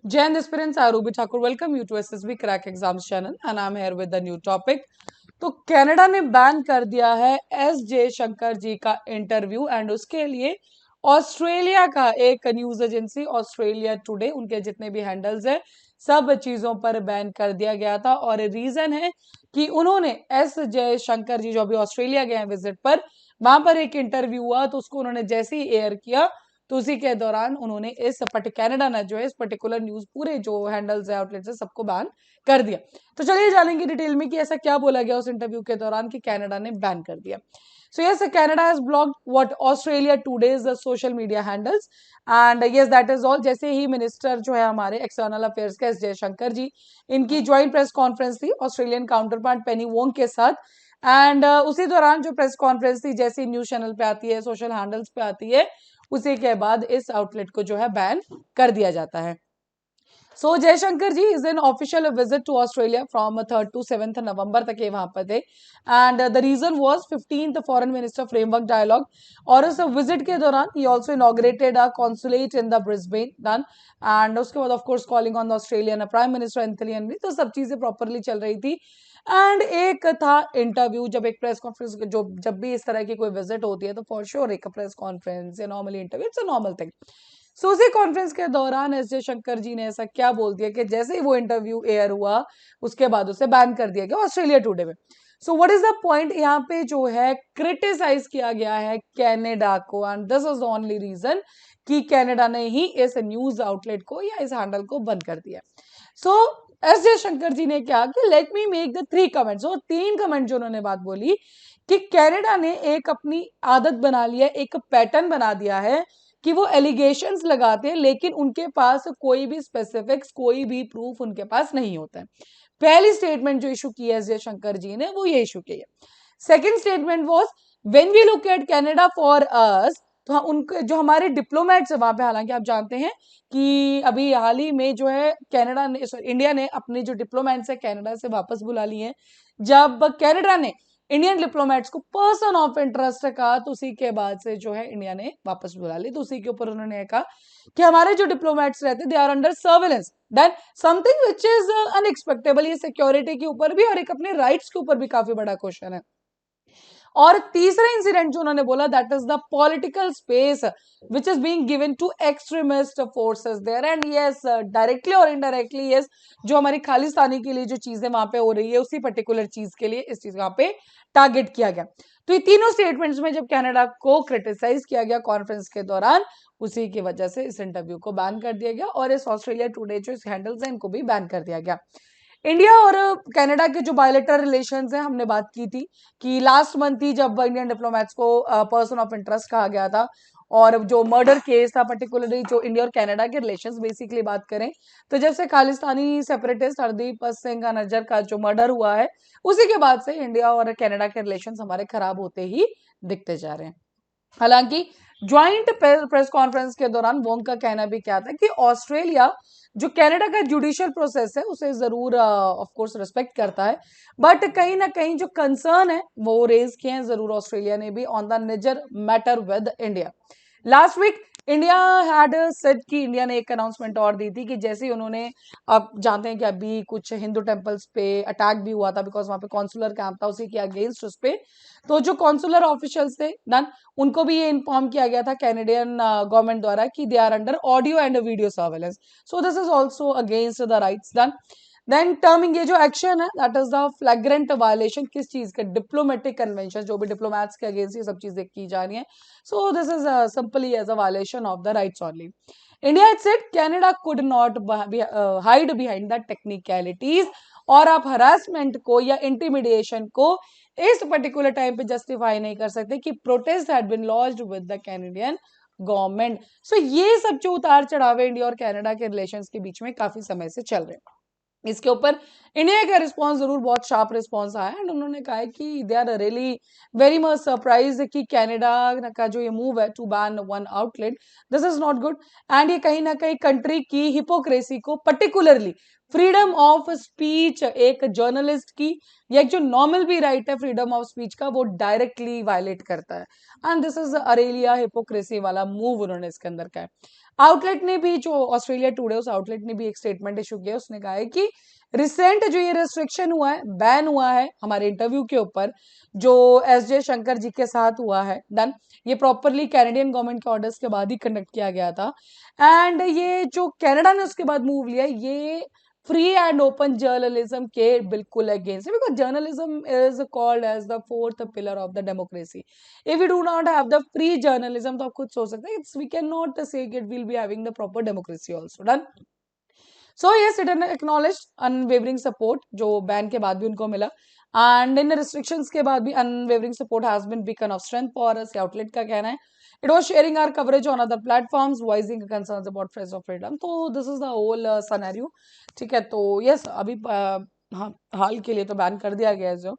Jain aspirants, I Ruby Thakur welcome you to SSB Crack Exams channel and I'm here with the new topic. तो Canada ने ban कर दिया है S Jaishankar जी का interview and उसके लिए ऑस्ट्रेलिया का एक न्यूज एजेंसी ऑस्ट्रेलिया टुडे उनके जितने भी हैंडल्स है सब चीजों पर बैन कर दिया गया था और रीजन है कि उन्होंने एस जयशंकर जी जो अभी ऑस्ट्रेलिया गए हैं विजिट पर वहां पर एक इंटरव्यू हुआ तो उसको उन्होंने जैसे ही एयर किया तो उसी के दौरान उन्होंने इस कनाडा ने जो है इस पर्टिकुलर न्यूज पूरे जो हैंडल्स है आउटलेट्स है सबको बैन कर दिया। तो चलिए जानेंगे डिटेल में कि ऐसा क्या बोला गया उस इंटरव्यू के दौरान कि कनाडा ने बैन कर दिया। So yes Canada has blocked what Australia today's social media handles and yes that is all. जैसे ही मिनिस्टर जो है हमारे एक्सटर्नल अफेयर्स के एस जयशंकर जी इनकी ज्वाइंट प्रेस कॉन्फ्रेंस थी ऑस्ट्रेलियन काउंटर पार्ट पेनी वोंग के साथ एंड उसी दौरान जो प्रेस कॉन्फ्रेंस थी जैसी न्यूज चैनल पे आती है सोशल हैंडल्स पे आती है उसी के बाद इस आउटलेट को जो है बैन कर दिया जाता है। So Jaishankar ji is an official visit to Australia from 3rd to 7th November तक ये वहां पर थे and the reason was 15th foreign minister framework dialogue और उस विजिट के दौरान ही also inaugurated a consulate in the Brisbane done and उसके बाद of course calling on the Australian prime minister Anthony Albanese तो सब चीजें प्रॉपरली चल रही थी एंड एक था इंटरव्यू जब एक प्रेस कॉन्फ्रेंस जो जब भी इस तरह की कोई विजिट होती है तो फॉर श्योर एक प्रेस कॉन्फ्रेंस या normally interview it's a normal thing. So उसी कॉन्फ्रेंस के दौरान एस जयशंकर जी ने ऐसा क्या बोल दिया कि जैसे ही वो इंटरव्यू एयर हुआ उसके बाद उसे बैन कर दिया गया ऑस्ट्रेलिया टुडे में। So what is the point यहाँ पे जो है क्रिटिसाइज किया गया है कनाडा को and this is the only reason कि कनाडा ने ही इस न्यूज आउटलेट को या इस हैंडल को बंद कर दिया। सो एस जयशंकर जी ने क्या कि let me make the 3 comments और 3 कमेंट जो उन्होंने बात बोली कि कनाडा ने एक अपनी आदत बना लिया एक पैटर्न बना दिया है कि वो एलिगेशंस लगाते हैं लेकिन उनके पास कोई भी स्पेसिफिक्स कोई भी प्रूफ उनके पास नहीं होता है। पहली स्टेटमेंट जो इशू की है एस जयशंकर जी ने वो ये इशू की है। Second statement was when we look at Canada for us तो उनके जो हमारे डिप्लोमेट्स है वहां पे हालांकि आप जानते हैं कि अभी हाल ही में जो है कनाडा ने इंडिया ने अपने जो डिप्लोमेट्स है कनाडा से वापस बुला लिए हैं। जब कनाडा ने इंडियन डिप्लोमेट्स को पर्सन ऑफ इंटरेस्ट कहा तो उसी के बाद से जो है इंडिया ने वापस बुला ली तो उसी के ऊपर उन्होंने कहा कि हमारे जो डिप्लोमेट्स रहते they are under surveillance then something which is unexpectable. ये सिक्योरिटी के ऊपर भी और एक अपने राइट्स के ऊपर भी काफी बड़ा क्वेश्चन है। और तीसरा इंसिडेंट जो उन्होंने बोला that is the political space which is being given to extremist forces there and yes directly और इनडायरेक्टली यस जो हमारी खालिस्तानी के लिए जो चीजें वहां पे हो रही है उसी पर्टिकुलर चीज के लिए इस चीज वहां पे टारगेट किया गया। तो ये तीनों स्टेटमेंट्स में जब कनाडा को क्रिटिसाइज किया गया कॉन्फ्रेंस के दौरान उसी की वजह से इस इंटरव्यू को बैन कर दिया गया और इस ऑस्ट्रेलिया टुडे जो इस हैंडल्स है इनको भी बैन कर दिया गया। इंडिया और कनाडा के जो बायोलेटरल रिलेशंस हैं हमने बात की थी कि लास्ट मंथ ही जब इंडियन डिप्लोमेट्स को पर्सन ऑफ इंटरेस्ट कहा गया था और जो मर्डर केस था पर्टिकुलरली जो इंडिया और कनाडा के रिलेशंस बेसिकली बात करें तो जब से खालिस्तानी सेपरेटिस्ट हरदीप सिंह नज्जर का जो मर्डर हुआ है उसी के बाद से इंडिया और कनाडा के रिलेशंस हमारे खराब होते ही दिखते जा रहे हैं। हालांकि ज्वाइंट प्रेस कॉन्फ्रेंस के दौरान वोंग का कहना भी क्या था कि ऑस्ट्रेलिया जो कनाडा का जुडिशियल प्रोसेस है उसे जरूर ऑफ कोर्स रिस्पेक्ट करता है बट कहीं ना कहीं जो कंसर्न है वो रेज किए हैं जरूर ऑस्ट्रेलिया ने भी on the Nijjar matter with India. Last week India had said कि इंडिया ने एक अनाउंसमेंट और दी थी कि जैसे ही उन्होंने आप जानते हैं कि अभी कुछ हिंदू टेम्पल्स पे अटैक भी हुआ था बिकॉज वहां पे कॉन्सुलर कैंप था उसी के अगेंस्ट उस पे तो जो कॉन्सुलर ऑफिशियल्स थे डन उनको भी ये इन्फॉर्म किया गया था कैनेडियन गवर्नमेंट द्वारा कि they are under audio and video surveillance so this is also against the rights done then terming ये जो एक्शन है that is the flagrant violation किस चीज के डिप्लोमेटिक कन्वेंशन जो भी डिप्लोमैट्स के अगेंस्ट ये सब चीजें की जा रही है so this is simply as a violation of the rights only. India it said Canada could not hide behind the technicalities और आप हरासमेंट को या इंटिमिडिएशन को इस पर्टिकुलर टाइम पे जस्टिफाई नहीं कर सकते कि protest had been launched with the Canadian government. So ये सब जो उतार चढ़ाव है इंडिया और कनाडा के रिलेशंस के बीच में काफी समय से चल रहे हैं इसके ऊपर इंडिया का रिस्पांस जरूर बहुत शार्प रिस्पांस आया एंड उन्होंने कहा है कि they are really very much surprise कि कनाडा का जो ये मूव है to ban one outlet this is not good and ये कहीं ना कहीं कंट्री की हिपोक्रेसी को पर्टिकुलरली फ्रीडम ऑफ स्पीच एक जर्नलिस्ट की या एक जो नॉर्मल भी राइट है फ्रीडम ऑफ स्पीच का, वो डायरेक्टली वायलेट करता है। And this is Aralia hypocrisy वाला मूव उन्होंने इसके अंदर का है। आउटलेट ने भी, जो ऑस्ट्रेलिया टुडे, उस आउटलेट ने भी एक स्टेटमेंट इशू किया। उसने कहा है कि रिसेंट जो ये रेस्ट्रिक्शन हुआ है, बैन हुआ है हमारे इंटरव्यू के ऊपर, जो एसजे शंकर जी के साथ हुआ है, डन, ये प्रॉपरली कैनेडियन गवर्नमेंट के ऑर्डर्स के बाद ही कंडक्ट किया गया था। एंड ये जो कनाडा ने उसके बाद मूव लिया, ये फ्री एंड ओपन जर्नलिज्म के बिल्कुल अगेंस्ट है, because journalism is called as the fourth pillar of the democracy. If you do not have the free journalism, तो आप खुद सोच सकते हैं, we can not say it will be having the proper democracy also, done. So yes, it acknowledge unwavering support जो ban के बाद भी उनको मिला, एंड इन रिस्ट्रिक्शंस के बाद भी unwavering support has been beacon of strength for us, outlet का कहना है। It was sharing our coverage on other platforms, voicing concerns about press of freedom. तो this is the whole scenario, ठीक है। तो यस, अभी हाँ, हाल के लिए तो बैन कर दिया गया है जो,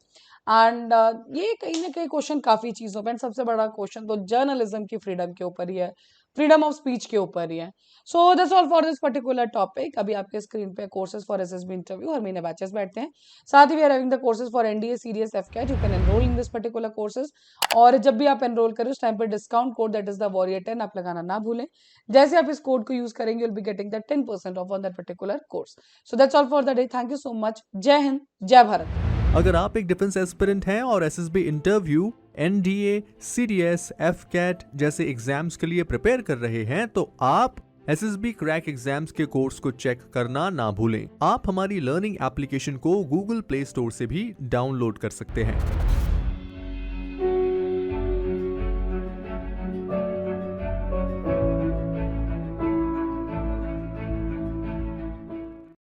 एंड ये कहीं ना कहीं क्वेश्चन काफी चीजों पे, सबसे बड़ा क्वेश्चन तो जर्नलिज्म की फ्रीडम के ऊपर ही है, फ्रीडम ऑफ स्पीच के ऊपर ही है। So that's all for this particular topic. अभी आपके स्क्रीन पे कोर्सेज फॉर एसएसबी इंटरव्यू, हर महीने बैचेस बैठते हैं। साथ ही we are having the courses for NDA, CDS, AFCAT. You can enrol in this particular courses, और जब भी आप एनरोल करें उस टाइम पर discount code that is the warrior 10 आप लगाना ना भूलें। जैसे आप इस कोड को यूज करेंगे, you'll be getting that 10% off on that particular course. So that's all for the day. Thank you so much. जय हिंद, जय भारत। अगर आप एक डिफेंस एस्पिरेंट हैं और एसएसबी इंटरव्यू, एनडीए, सीडीएस, एफकेट जैसे एग्जाम्स के लिए प्रिपेयर कर रहे हैं, तो आप एसएसबी क्रैक एग्जाम्स के कोर्स को चेक करना ना भूलें। आप हमारी लर्निंग एप्लीकेशन को गूगल प्ले स्टोर से भी डाउनलोड कर सकते हैं।